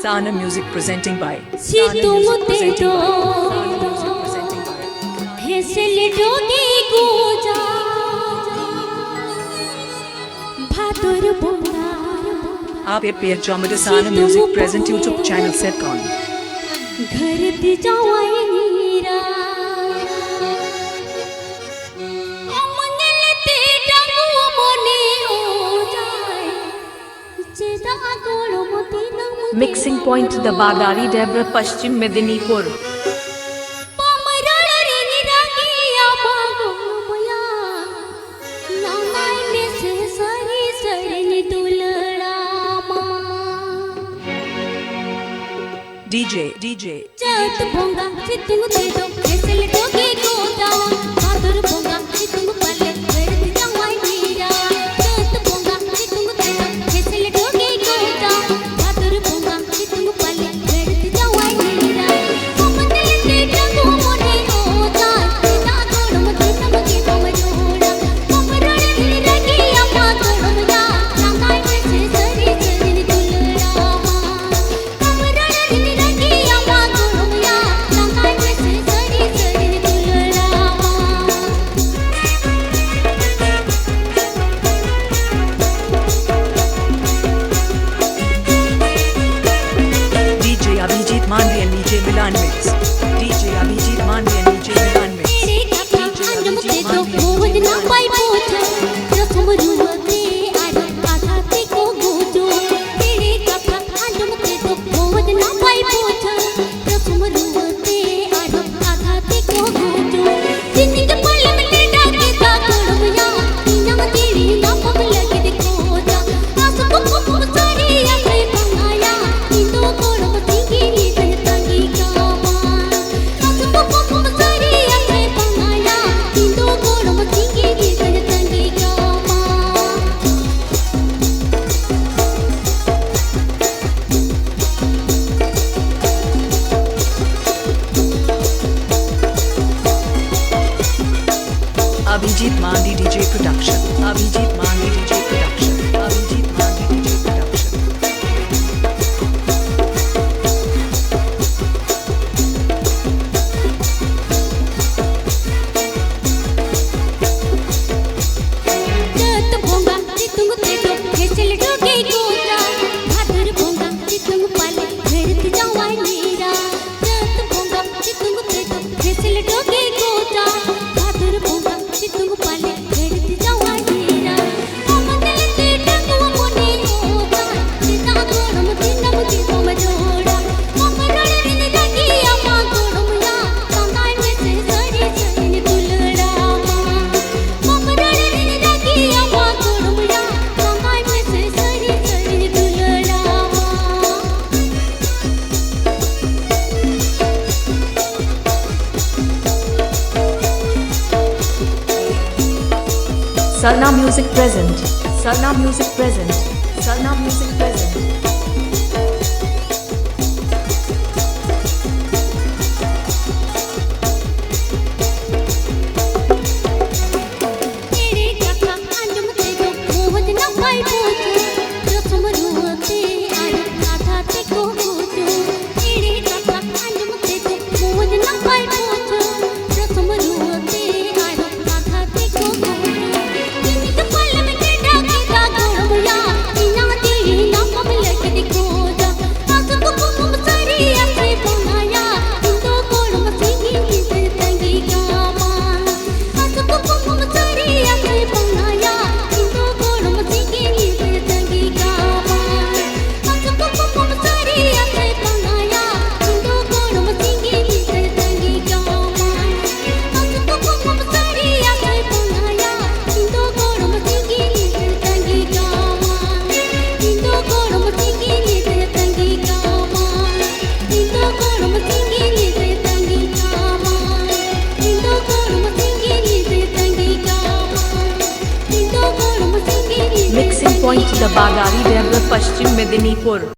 Sanam music presenting by तुम तेरो hassle doggy गोजा भादर बोला Aapeya Sanam music present YouTube channel set on घर ती जावाई नीरा अमंगल ते डंगू मोने हो जाए जेदा गोलो मोती नम Mixing point Dabadari Debra Paschim Medinipur DJ चत भोंगा चितुंग दे दो हेसल डोगी गोजा भादर भोंगा चितुंग पल्ले वेरती जावाई नीरा चत भोंगा चितुंग दे दो हेसल डोगी गोजा भादर भोंगा चितुंग पल्ले वेरती जावाई नीरा अमंगल ते डंगू मोने हो जाए जेदा गोलो मोती नम के ममजोड़ा कमरण दिल रगी अम्मा गोड़मया नांगाई में से सरी सरी दुलड़ा कमरण दिल रगी अम्मा गोड़मया नांगाई में से सरी सरी दुलड़ा DJ Abhijit Mandi and DJ Milan Mix DJ Abhijit Mandi and DJ Milan Mix तेरे कथा अंजम ते तो मोहन ना पाई पोछ प्रथम रुवते आधा आधा ते को गोजो तेरे कथा अंजम ते तो मोहन ना पाई पोछ प्रथम रुवते आधा आधा ते को गोजो जिंदगी पल में लेटा के ता गोड़मया नीना तेरी ना पग लगे देखो जा आस को सारी आसे पंगाया इंदो गोड़म तिंगी नी तंगी कामा आस को सारी आसे पंगाया इंदो गोड़म तिंगी नी तंगी कामा Abhijit Mandi DJ Production Abhijit Mandi DJ Production Abhijit Mandi DJ Production चत भोंगा चितुंग ते तो हेसल डोगी गोजा भादर भोंगा चितुंग पाले वेरती जावाई नीरा चत भोंगा चितुंग ते तो हेसल डोगी गोजा भादर भोंगा चितुंग पाले वेरती जावाई नीरा अमंगल ते डंगू मोने हो जाए जेदा गोड़म दिनम दिनो मजोड़ा कमरण दिन लगी अम्मा गोड़मया नांगाई में से सरी सरी दुलड़ा कमरण दिन लगी अम्मा गोड़मया नांगाई में से सरी सरी दुलड़ा Sarna music present Sarna music present Sarna music present तेरे कथा अंजम ते तो मोहन ना पाई पोछ प्रथम रुवते आधा आधा ते को गोजो तेरे कथा अंजम ते तो मोहन ना पाई पोछ प्रथम रुवते आधा आधा ते को गोजो जिंदगी पल में लेटा के ता गोड़मया नीना तेरी ना पग लगे देखो जा आस को सारी आसे पंगाया इंदो गोड़म तिंगी नी तंगी कामा आस को सारी आसे पंगाया इंदो गोड़म तिंगी नी तंगी कामा आस को सारी आसे पंगाया इंदो गोड़म तिंगी नी तंगी कामा आस को सारी आसे पंगाया इंदो गोड़म तिंगी नी तंगी कामा इंदो गोड़म तिंगी नी तंगी कामा इंदो गोड़म तिंगी नी तंगी कामा इंदो गोड़म तिंगी नी तंगी कामा इंदो गोड़म तिंगी नी Mixing point Dabadari Debra Paschim Medinipur